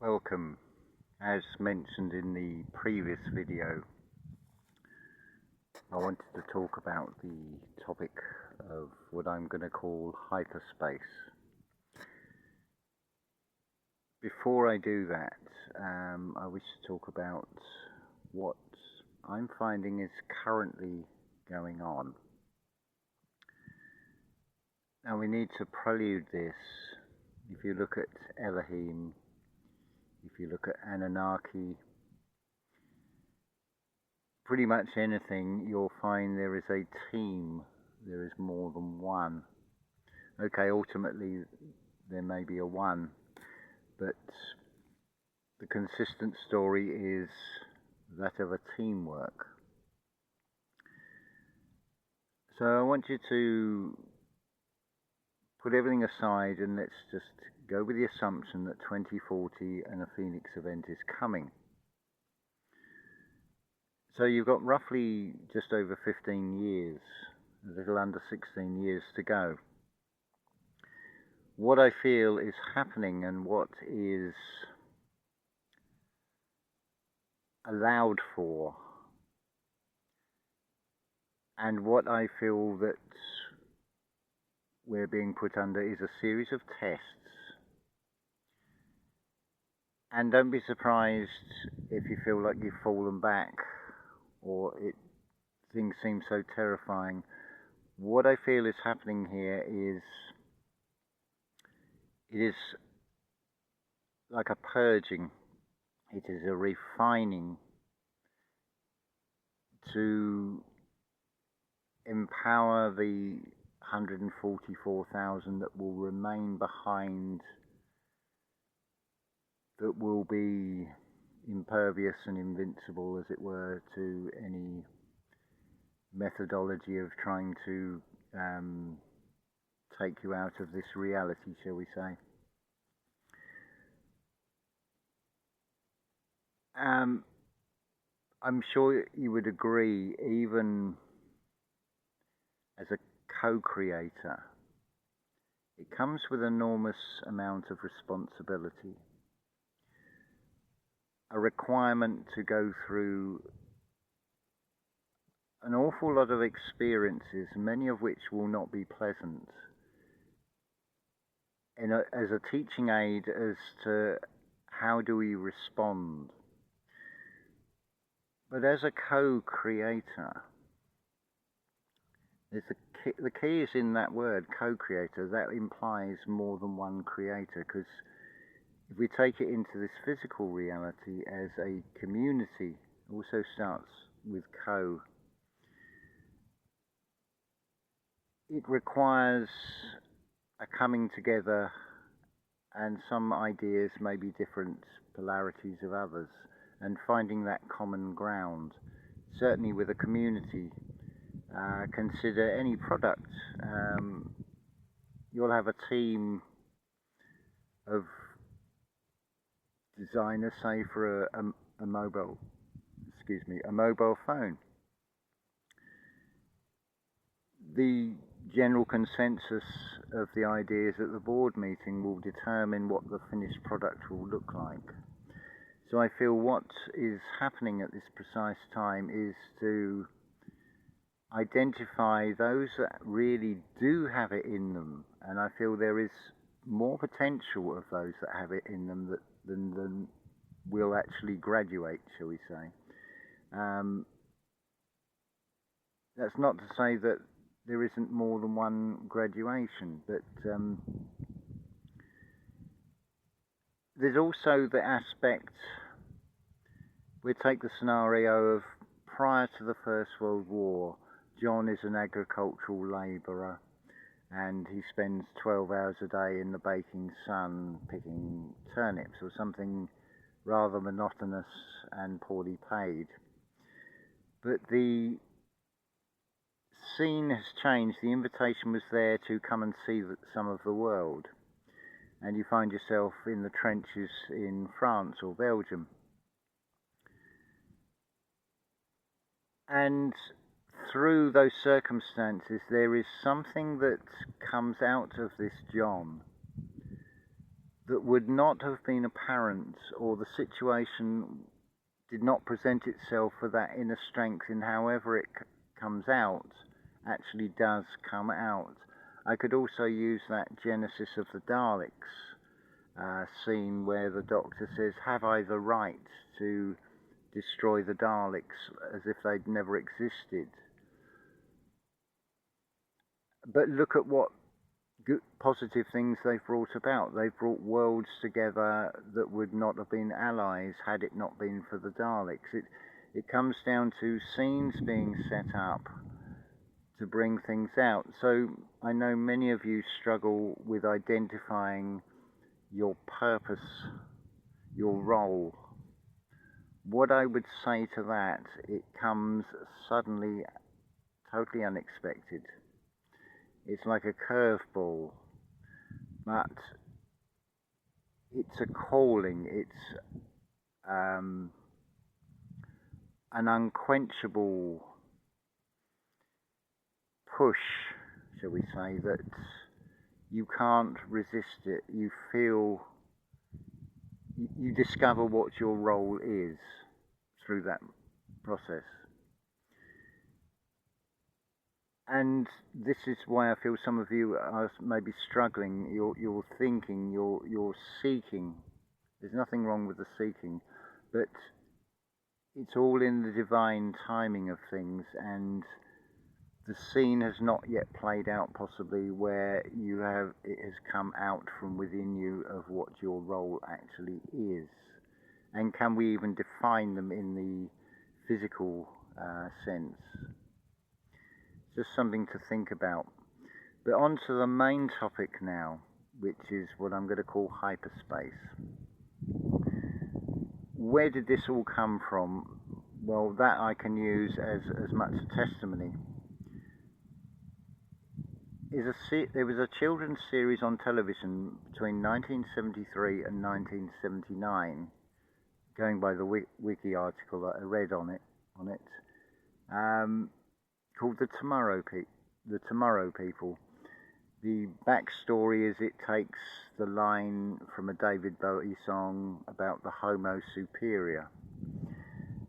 Welcome. As mentioned in the previous video, I wanted to talk about the topic of what I'm going to call hyperspace. Before I do that, I wish to talk about what I'm finding is currently going on. Now we need to prelude this. If you look at Elohim, if you look at Anunnaki, pretty much anything, you'll find there is a team, there is more than one. Okay, ultimately there may be a one, but the consistent story is that of a teamwork. So I want you to put everything aside and let's just go with the assumption that 2040 and a Phoenix event is coming. So you've got roughly just over 15 years, a little under 16 years to go. What I feel is happening and what is allowed for, and what I feel that we're being put under, is a series of tests. And don't be surprised if you feel like you've fallen back or things seem so terrifying. What I feel is happening here is it is like a purging. It is a refining to empower the 144,000 that will remain behind, that will be impervious and invincible, as it were, to any methodology of trying to take you out of this reality, shall we say. I'm sure you would agree, even as a co-creator, it comes with an enormous amount of responsibility, a requirement to go through an awful lot of experiences, many of which will not be pleasant, as a teaching aid as to how do we respond. But as a co-creator, the key is in that word, co-creator. That implies more than one creator, because if we take it into this physical reality as a community, also starts with co. It requires a coming together, and some ideas may be different polarities of others, and finding that common ground. Certainly with a community, consider any product. You'll have a team of designers, say for a mobile phone. The general consensus of the ideas at the board meeting will determine what the finished product will look like. So I feel what is happening at this precise time is to identify those that really do have it in them, and I feel there is more potential of those that have it in them than will actually graduate, shall we say. That's not to say that there isn't more than one graduation, but there's also the aspect, we take the scenario of prior to the First World War, John is an agricultural labourer and he spends 12 hours a day in the baking sun picking turnips, or something rather monotonous and poorly paid. But the scene has changed. The invitation was there to come and see some of the world, and you find yourself in the trenches in France or Belgium. And through those circumstances, there is something that comes out of this John that would not have been apparent, or the situation did not present itself for that inner strength in however it comes out, actually does come out. I could also use that Genesis of the Daleks scene where the Doctor says, have I the right to destroy the Daleks, as if they'd never existed? But look at what good, positive things they've brought about. They've brought worlds together that would not have been allies had it not been for the Daleks. It comes down to scenes being set up to bring things out. So I know many of you struggle with identifying your purpose, your role. What I would say to that, it comes suddenly, totally unexpected. It's like a curveball, but it's a calling. It's an unquenchable push, shall we say, that you can't resist it. You feel, you discover what your role is through that process. And this is why I feel some of you are maybe struggling. You're thinking, you're seeking. There's nothing wrong with the seeking, but it's all in the divine timing of things, and the scene has not yet played out, possibly, where it has come out from within you of what your role actually is. And can we even define them in the physical sense? Just something to think about. But on to the main topic now, which is what I'm going to call hyperspace. Where did this all come from? Well, that I can use as much a testimony. There was a children's series on television between 1973 and 1979, going by the wiki article that I read on it, called The Tomorrow People. The backstory is it takes the line from a David Bowie song about the Homo Superior.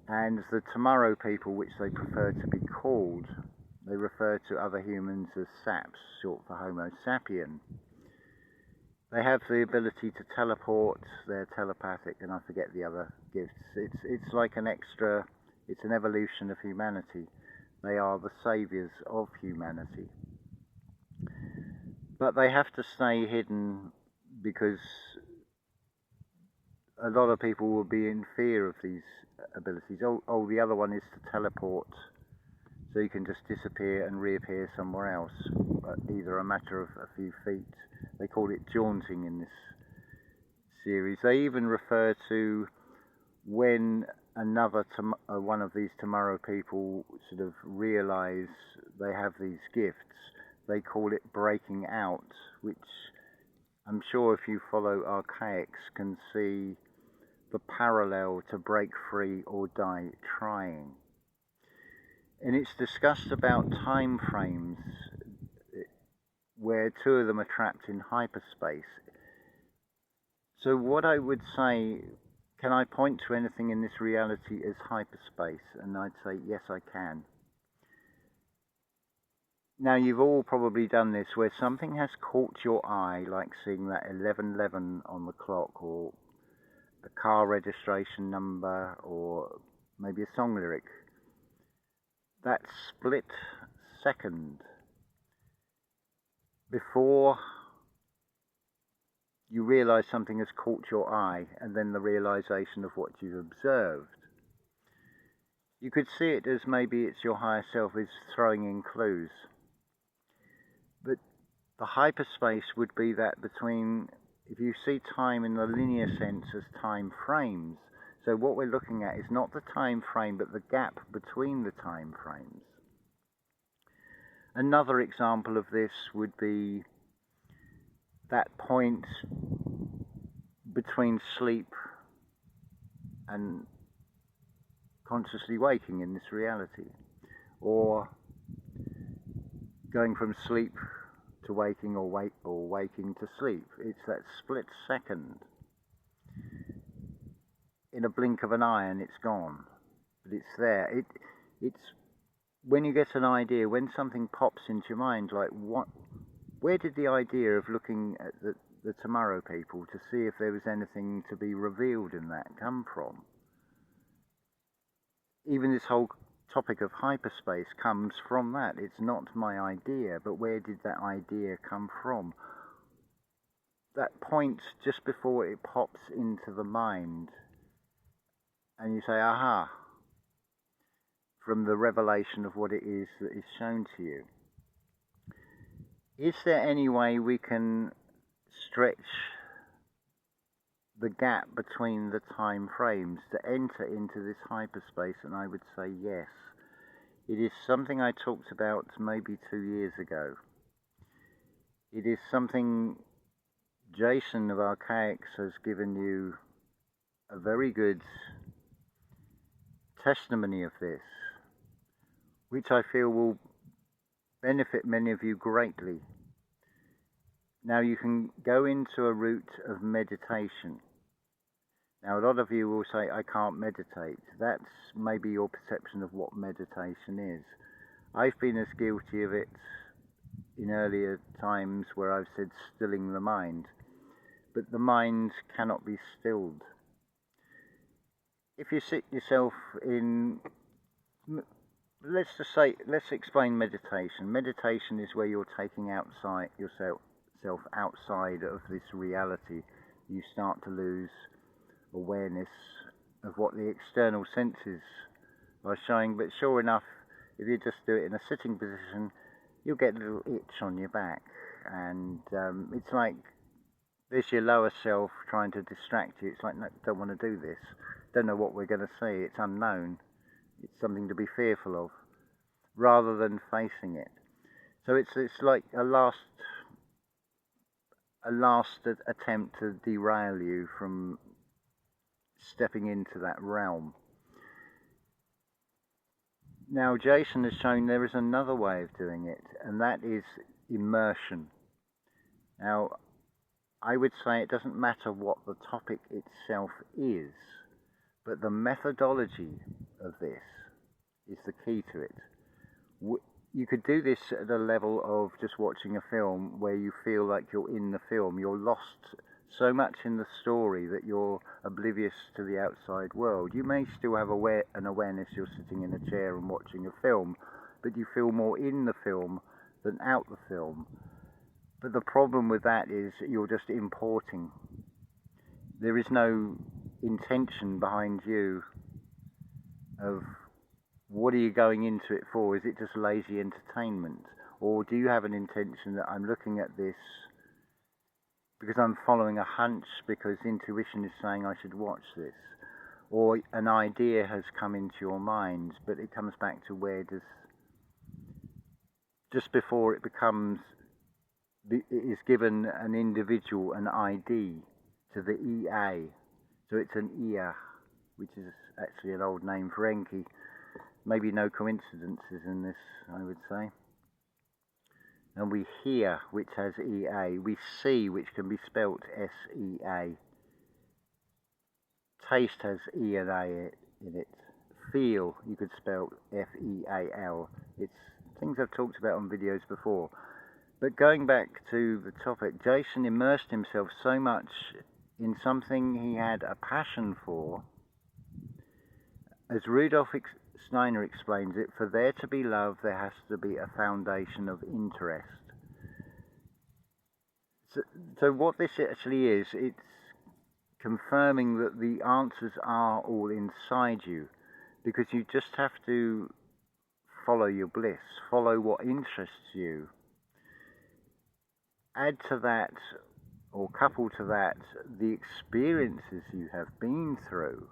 And the Tomorrow People, which they prefer to be called, they refer to other humans as saps, short for Homo sapien. They have the ability to teleport, they're telepathic, and I forget the other gifts. It's like it's an evolution of humanity. They are the saviours of humanity. But they have to stay hidden because a lot of people will be in fear of these abilities. Oh, the other one is to teleport, so you can just disappear and reappear somewhere else, either a matter of a few feet. They call it jaunting in this series. They even refer to when one of these Tomorrow People sort of realise they have these gifts. They call it breaking out, which I'm sure if you follow archaics can see the parallel to break free or die trying. And it's discussed about time frames where two of them are trapped in hyperspace. So what I would say, can I point to anything in this reality as hyperspace? And I'd say, yes, I can. Now, you've all probably done this, where something has caught your eye, like seeing that 1111 on the clock, or a car registration number, or maybe a song lyric. That split second before you realise something has caught your eye, and then the realisation of what you've observed. You could see it as maybe it's your higher self is throwing in clues. But the hyperspace would be that between, if you see time in the linear sense as time frames, so what we're looking at is not the time frame, but the gap between the time frames. Another example of this would be that point between sleep and consciously waking in this reality, or going from sleep to waking or waking to sleep. It's that split second. In a blink of an eye and it's gone. But it's there. It's when you get an idea, when something pops into your mind, like where did the idea of looking at the Tomorrow People to see if there was anything to be revealed in that come from? Even this whole topic of hyperspace comes from that. It's not my idea, but where did that idea come from? That point just before it pops into the mind, and you say, aha, from the revelation of what it is that is shown to you. Is there any way we can stretch the gap between the time frames to enter into this hyperspace? And I would say yes. It is something I talked about maybe 2 years ago. It is something Jason of Archaics has given you a very good testimony of this, which I feel will benefit many of you greatly. Now you can go into a route of meditation. Now a lot of you will say, I can't meditate. That's maybe your perception of what meditation is. I've been as guilty of it in earlier times where I've said stilling the mind. But the mind cannot be stilled. If you sit yourself in, let's explain meditation. Meditation is where you're taking yourself outside of this reality. You start to lose awareness of what the external senses are showing. But sure enough, if you just do it in a sitting position, you'll get a little itch on your back. And it's like there's your lower self trying to distract you. It's like, no, don't want to do this. Don't know what we're going to see. It's unknown. It's something to be fearful of, rather than facing it. So it's like a last attempt to derail you from stepping into that realm. Now Jason has shown there is another way of doing it, and that is immersion. Now I would say it doesn't matter what the topic itself is, but the methodology of this is the key to it. You could do this at a level of just watching a film where you feel like you're in the film. You're lost so much in the story that you're oblivious to the outside world. You may still have an awareness you're sitting in a chair and watching a film, but you feel more in the film than out the film. But the problem with that is you're just importing. There is no intention behind you of what are you going into it for? Is it just lazy entertainment? Or do you have an intention that I'm looking at this because I'm following a hunch, because intuition is saying I should watch this? Or an idea has come into your mind, but it comes back to where does, just before it becomes, it is given an individual an ID to the EA. So it's an EA, which is actually an old name for Enki. Maybe no coincidences in this, I would say. And we hear, which has EA. We see, which can be spelt SEA. Taste has E and A in it. Feel, you could spell FEAL. It's things I've talked about on videos before. But going back to the topic, Jason immersed himself so much in something he had a passion for. As Rudolf Steiner explains it, for there to be love, there has to be a foundation of interest. So what this actually is, it's confirming that the answers are all inside you, because you just have to follow your bliss, follow what interests you. Add to that, or couple to that, the experiences you have been through.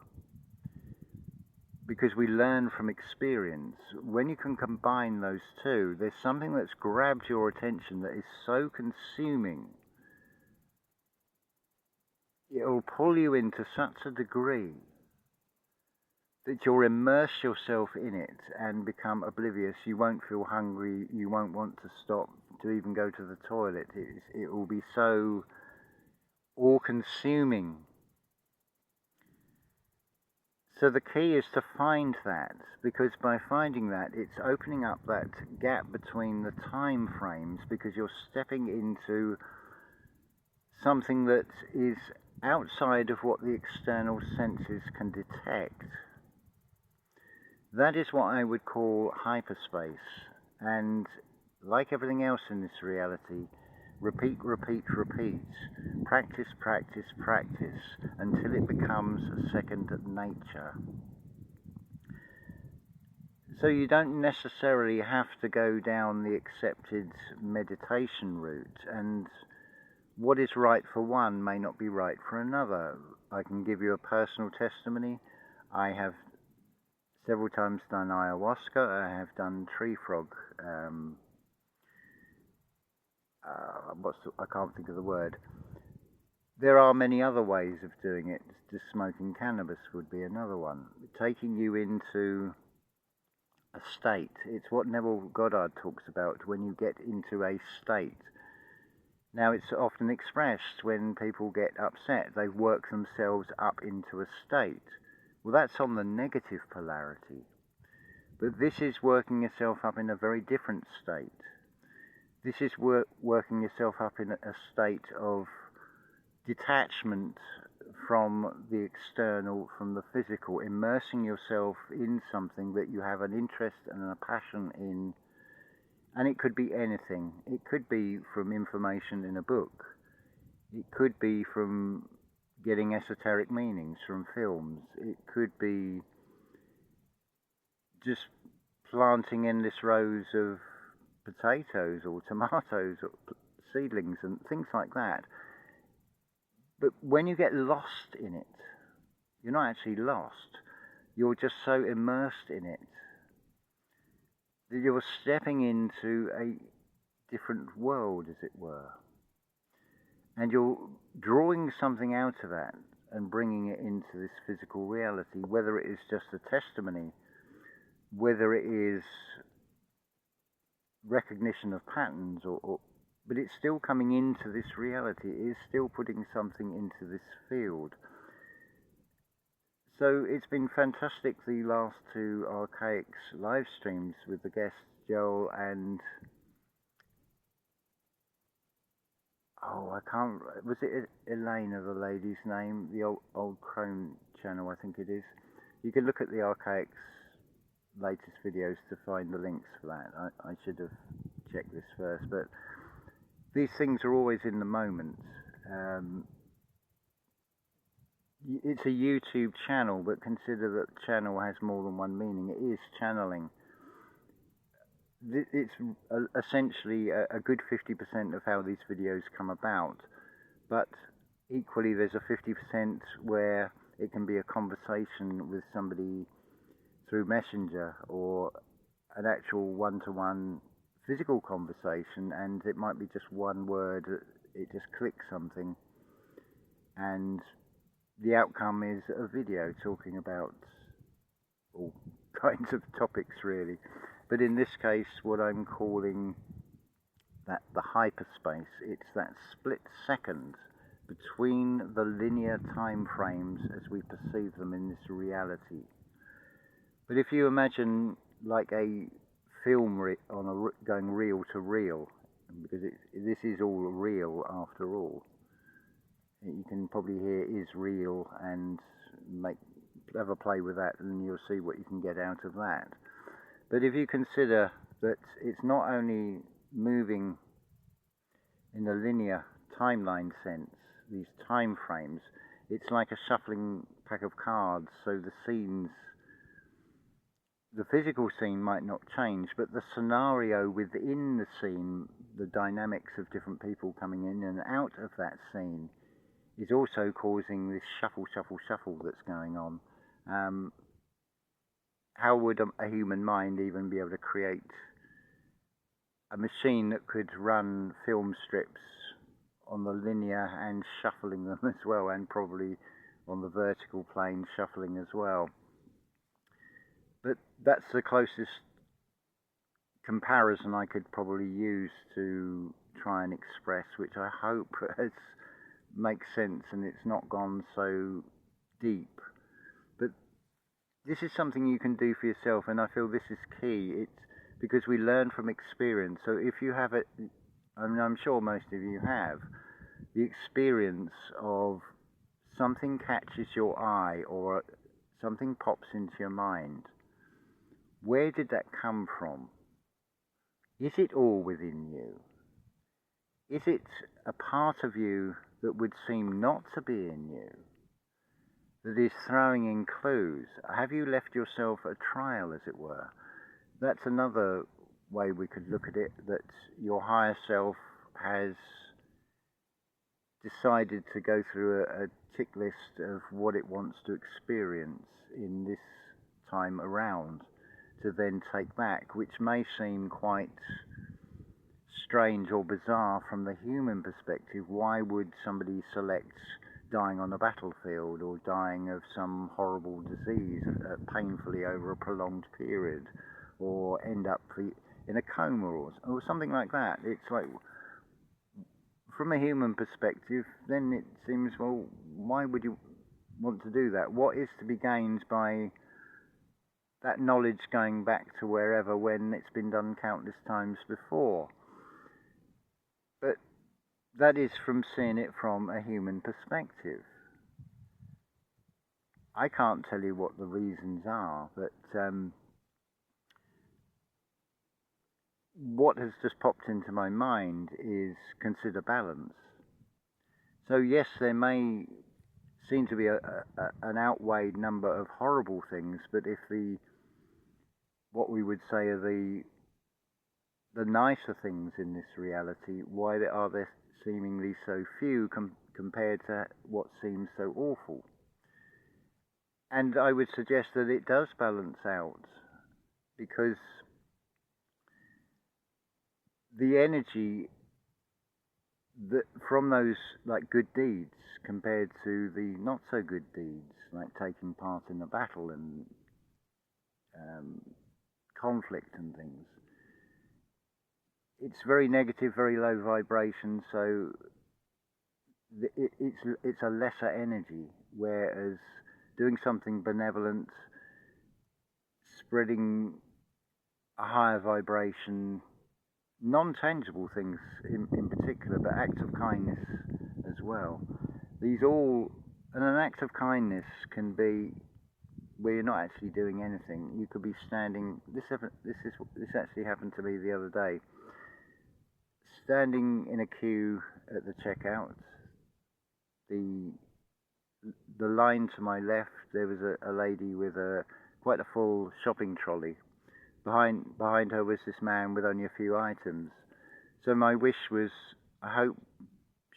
Because we learn from experience. When you can combine those two, there's something that's grabbed your attention that is so consuming. It'll pull you into such a degree that you'll immerse yourself in it and become oblivious. You won't feel hungry, you won't want to stop to even go to the toilet. It will be so all-consuming. So the key is to find that, because by finding that, it's opening up that gap between the time frames, because you're stepping into something that is outside of what the external senses can detect. That is what I would call hyperspace. And like everything else in this reality, repeat, repeat, repeat. Practice, practice, practice until it becomes second nature. So you don't necessarily have to go down the accepted meditation route, and what is right for one may not be right for another. I can give you a personal testimony. I have several times done ayahuasca. I have done tree frog. I can't think of the word. There are many other ways of doing it. Just smoking cannabis would be another one. Taking you into a state. It's what Neville Goddard talks about, when you get into a state. Now, it's often expressed when people get upset. They work themselves up into a state. Well, that's on the negative polarity. But this is working yourself up in a very different state. This is working yourself up in a state of detachment from the external, from the physical, immersing yourself in something that you have an interest and a passion in. And it could be anything. It could be from information in a book. It could be from getting esoteric meanings from films. It could be just planting endless rows of potatoes or tomatoes or seedlings and things like that. But when you get lost in it, you're not actually lost. You're just so immersed in it that you're stepping into a different world, as it were. And you're drawing something out of that and bringing it into this physical reality, whether it is just a testimony, whether it is recognition of patterns, but it's still coming into this reality. It is still putting something into this field. So it's been fantastic, the last two Archaics live streams with the guests Joel and was it Elena, the lady's name? The old Crone channel, I think it is. You can look at the Archaics latest videos to find the links for that. I should have checked this first, but these things are always in the moment. It's a YouTube channel, but consider that channel has more than one meaning. It is channeling. It's essentially a good 50% of how these videos come about, but equally there's a 50% where it can be a conversation with somebody through Messenger, or an actual one-to-one physical conversation, and it might be just one word, it just clicks something, and the outcome is a video talking about all kinds of topics, really. But in this case, what I'm calling that the hyperspace, it's that split second between the linear time frames as we perceive them in this reality. But if you imagine like a film going reel to reel, because this is all real after all, you can probably hear is real, and have a play with that, and you'll see what you can get out of that. But if you consider that it's not only moving in a linear timeline sense, these time frames, it's like a shuffling pack of cards, so the scenes, the physical scene might not change, but the scenario within the scene, the dynamics of different people coming in and out of that scene, is also causing this shuffle, shuffle, shuffle that's going on. How would a human mind even be able to create a machine that could run film strips on the linear and shuffling them as well, and probably on the vertical plane shuffling as well? But that's the closest comparison I could probably use to try and express, which I hope makes sense and it's not gone so deep. But this is something you can do for yourself, and I feel this is key. It's because we learn from experience. So if you have it, I mean, I'm sure most of you have, the experience of something catches your eye or something pops into your mind. Where did that come from? Is it all within you? Is it a part of you that would seem not to be in you, that is throwing in clues? Have you left yourself a trial, as it were? That's another way we could look at it, that your higher self has decided to go through a tick list of what it wants to experience in this time around to then take back, which may seem quite strange or bizarre from the human perspective. Why would somebody select dying on a battlefield or dying of some horrible disease painfully over a prolonged period, or end up in a coma or something like that? It's like, from a human perspective, then it seems, well, why would you want to do that? What is to be gained by that knowledge going back to wherever when it's been done countless times before? But that is from seeing it from a human perspective. I can't tell you what the reasons are, but what has just popped into my mind is consider balance. So yes, there may seem to be an outweighed number of horrible things, but if what we would say are the nicer things in this reality, why are there seemingly so few compared to what seems so awful? And I would suggest that it does balance out, because the energy that from those like good deeds compared to the not so good deeds, like taking part in a battle and conflict and things, it's very negative, very low vibration, so it's a lesser energy, whereas doing something benevolent, spreading a higher vibration, non-tangible things in particular, but acts of kindness as well. These all, and an act of kindness can be where you're not actually doing anything. You could be standing. This actually happened to me the other day. Standing in a queue at the checkout, the line to my left, there was a lady with quite a full shopping trolley. Behind her was this man with only a few items. So my wish was, I hope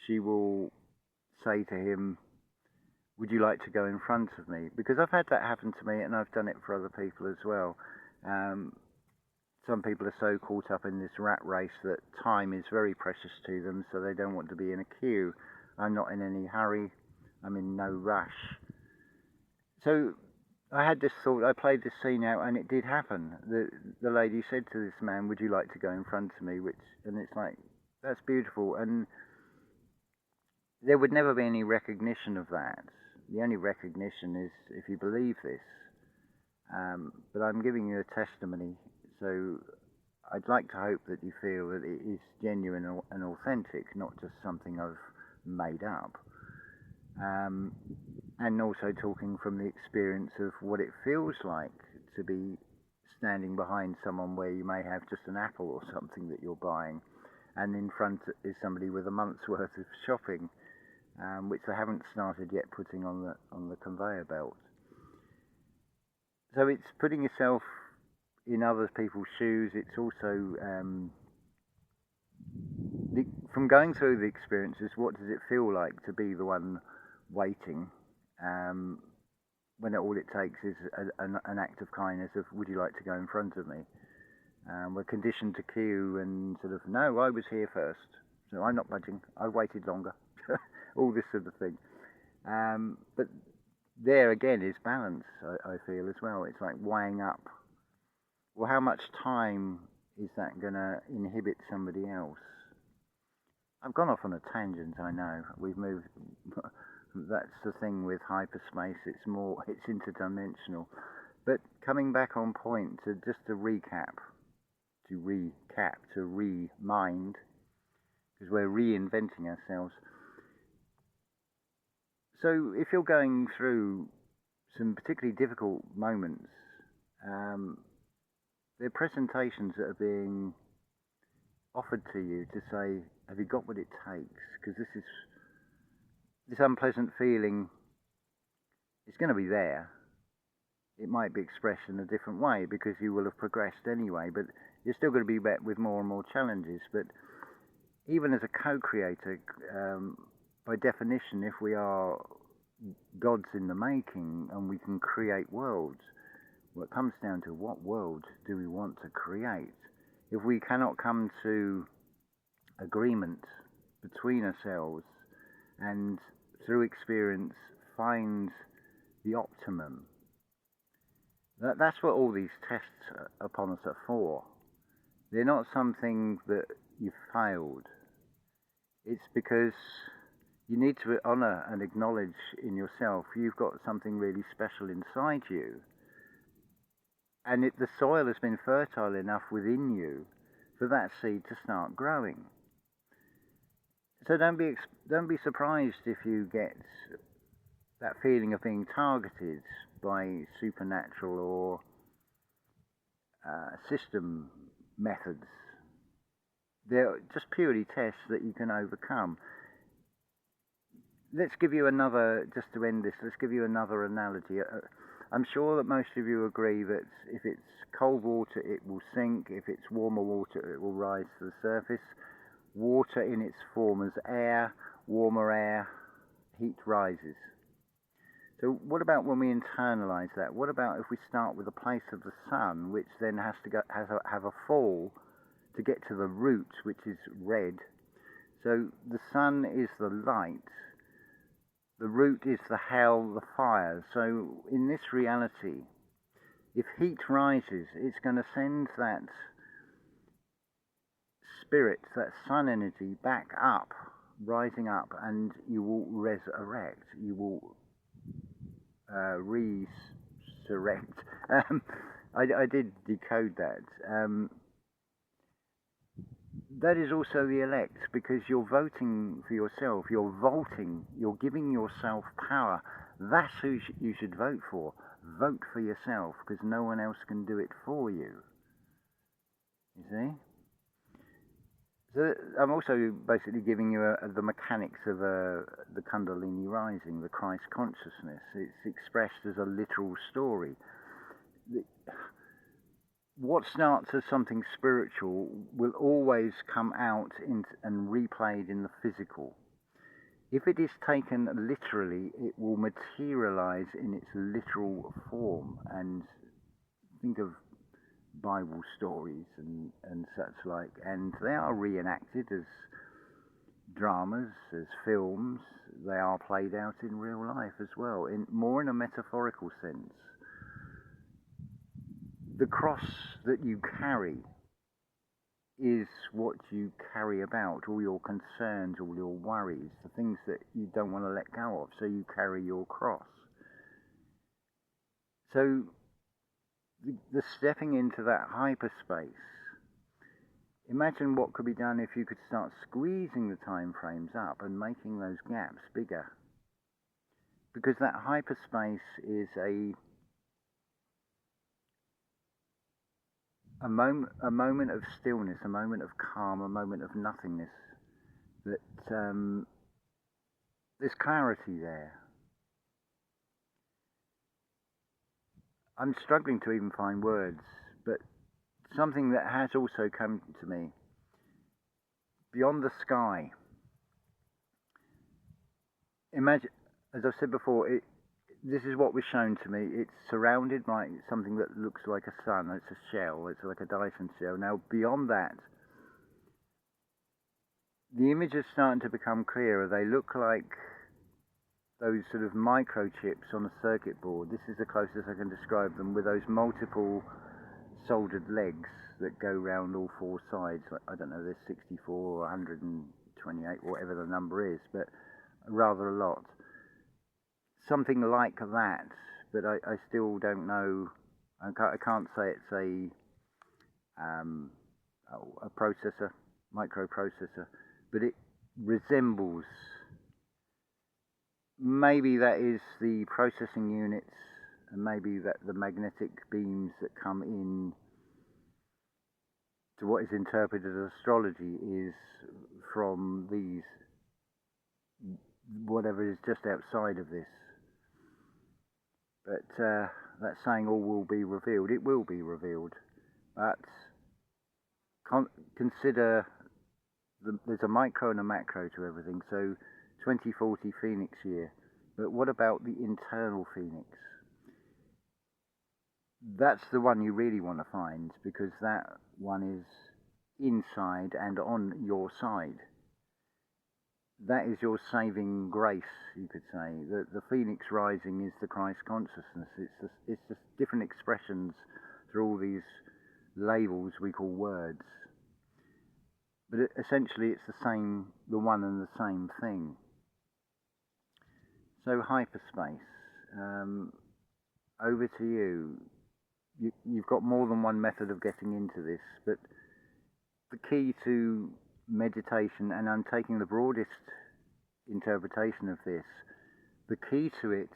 she will say to him, would you like to go in front of me? Because I've had that happen to me, and I've done it for other people as well. Some people are so caught up in this rat race that time is very precious to them, so they don't want to be in a queue. I'm not in any hurry. I'm in no rush. So I had this thought, I played this scene out, and it did happen. The lady said to this man, would you like to go in front of me? And it's like, that's beautiful. And there would never be any recognition of that. The only recognition is if you believe this. But I'm giving you a testimony, so I'd like to hope that you feel that it is genuine and authentic, not just something I've made up. And also talking from the experience of what it feels like to be standing behind someone where you may have just an apple or something that you're buying, and in front is somebody with a month's worth of shopping, which they haven't started yet putting on the conveyor belt. So it's putting yourself in other people's shoes. It's also from going through the experiences, what does it feel like to be the one waiting, when all it takes is an act of kindness of, would you like to go in front of me? We're conditioned to queue and sort of, no, I was here first, so I'm not budging, I waited longer, all this sort of thing. But there again is balance, I feel, as well. It's like weighing up, well, how much time is that going to inhibit somebody else? I've gone off on a tangent, I know. We've moved. That's the thing with hyperspace. It's interdimensional. But coming back on point, to recap, to remind, because we're reinventing ourselves. So if you're going through some particularly difficult moments, there are presentations that are being offered to you to say, have you got what it takes? Because this unpleasant feeling is going to be there. It might be expressed in a different way because you will have progressed anyway, but you're still going to be met with more and more challenges. But even as a co-creator, by definition, if we are gods in the making and we can create worlds, well, it comes down to what world do we want to create. If we cannot come to agreement between ourselves and through experience find the optimum, that's what all these tests upon us are for. They're not something that you've failed. It's because you need to honour and acknowledge in yourself you've got something really special inside you. And the soil has been fertile enough within you for that seed to start growing. So don't be surprised if you get that feeling of being targeted by supernatural or system methods. They're just purely tests that you can overcome. Let's give you another, just to end this, let's give you another analogy. I'm sure that most of you agree that if it's cold water, it will sink. If it's warmer water, it will rise to the surface. Water in its form as air, warmer air, heat rises. So what about when we internalize that? What about if we start with the place of the sun, which then has to have a fall to get to the root, which is red. So the sun is the light. The root is the hell, the fire. So in this reality, if heat rises, it's going to send that spirit, that sun energy back up, rising up, and you will resurrect. You will resurrect. I did decode that. That is also the elect, because you're voting for yourself, you're vaulting, you're giving yourself power. That's who you should vote for. Vote for yourself, because no one else can do it for you. You see? So I'm also basically giving you the mechanics of the Kundalini rising, the Christ consciousness. It's expressed as a literal story. What starts as something spiritual will always come out and replayed in the physical. If it is taken literally, it will materialize in its literal form. And think of Bible stories and such like, and they are reenacted as dramas, as films. They are played out in real life as well, more in a metaphorical sense. The cross that you carry is what you carry about, all your concerns, all your worries, the things that you don't want to let go of, so you carry your cross. So the stepping into that hyperspace, imagine what could be done if you could start squeezing the time frames up and making those gaps bigger. Because that hyperspace is a moment of stillness, a moment of calm, a moment of nothingness, that there's clarity there. I'm struggling to even find words, but something that has also come to me, beyond the sky. Imagine, as I've said before, this is what was shown to me. It's surrounded by something that looks like a sun. It's a shell. It's like a Dyson shell. Now, beyond that, the images starting to become clearer. They look like those sort of microchips on a circuit board. This is the closest I can describe them, with those multiple soldered legs that go round all four sides. Like, I don't know, there's 64 or 128, whatever the number is, but rather a lot. Something like that, but I still don't know. I can't say it's a processor, microprocessor, but it resembles. Maybe that is the processing units, and maybe that the magnetic beams that come in to what is interpreted as astrology is from these, whatever is just outside of this. But that's saying all will be revealed. It will be revealed, but consider there's a micro and a macro to everything. So 2040 Phoenix year, but what about the internal Phoenix? That's the one you really want to find, because that one is inside and on your side. That is your saving grace, you could say. The Phoenix rising is the Christ consciousness. It's just different expressions through all these labels we call words. But essentially it's the same, the one and the same thing. So hyperspace, over to you. You've got more than one method of getting into this, but the key to meditation, and I'm taking the broadest interpretation of this, the key to it,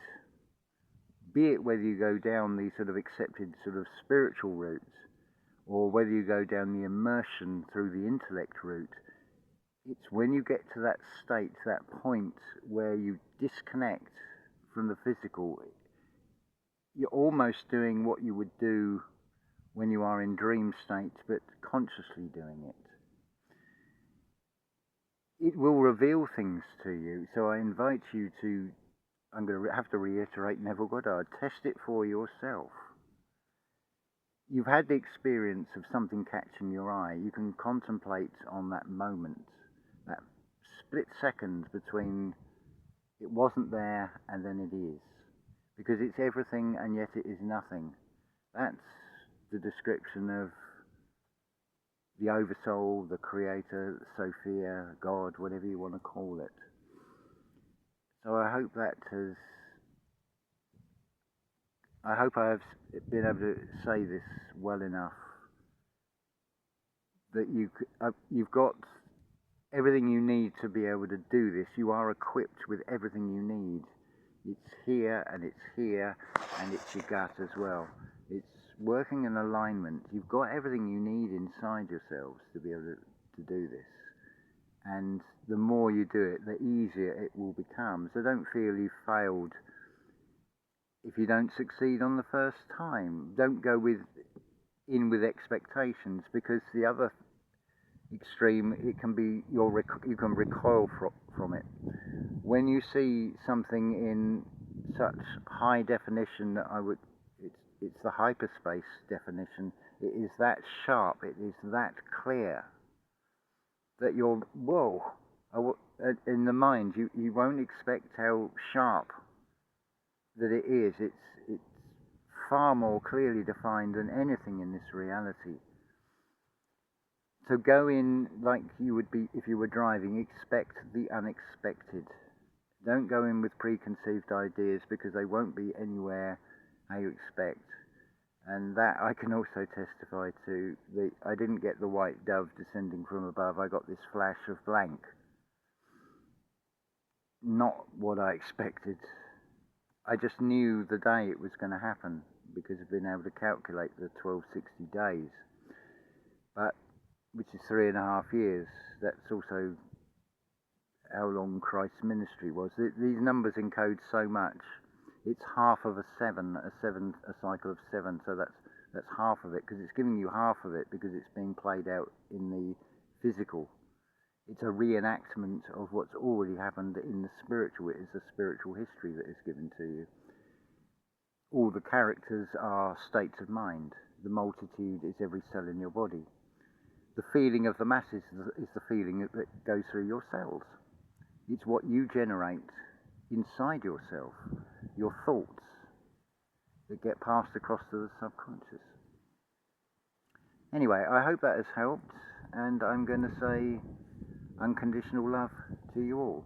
be it whether you go down the sort of accepted sort of spiritual route, or whether you go down the immersion through the intellect route, it's when you get to that state, that point where you disconnect from the physical, you're almost doing what you would do when you are in dream state, but consciously doing it. It will reveal things to you, so I invite you to, I'm going to have to reiterate Neville Goddard, test it for yourself. You've had the experience of something catching your eye. You can contemplate on that moment, that split second between it wasn't there and then it is. Because it's everything and yet it is nothing. That's the description of the Oversoul, the Creator, Sophia, God, whatever you want to call it. So I hope that has, I hope I have been able to say this well enough, that you've got everything you need to be able to do this. You are equipped with everything you need. It's here and it's here and it's your gut as well. It's working in alignment. You've got everything you need inside yourselves to be able to do this. And the more you do it, the easier it will become. So don't feel you've failed if you don't succeed on the first time. Don't go in with expectations, because the other extreme, it can be you can recoil from it. When you see something in such high definition, it's the hyperspace definition. It is that sharp, it is that clear, that you're, whoa, in the mind, you won't expect how sharp that it is. It's far more clearly defined than anything in this reality. So go in like you would be if you were driving. Expect the unexpected. Don't go in with preconceived ideas, because they won't be anywhere how you expect. And that I can also testify to. I didn't get the white dove descending from above. I got this flash of blank. Not what I expected. I just knew the day it was going to happen, because I've been able to calculate the 1260 days. But which is 3.5 years. That's also how long Christ's ministry was. These numbers encode so much. It's half of a cycle of 7. So that's half of it, because it's giving you half of it, because it's being played out in the physical. It's a reenactment of what's already happened in the spiritual. It is a spiritual history that is given to you. All the characters are states of mind. The multitude is every cell in your body. The feeling of the masses is the feeling that goes through your cells. It's what you generate inside yourself, your thoughts that get passed across to the subconscious. Anyway, I hope that has helped, and I'm going to say unconditional love to you all.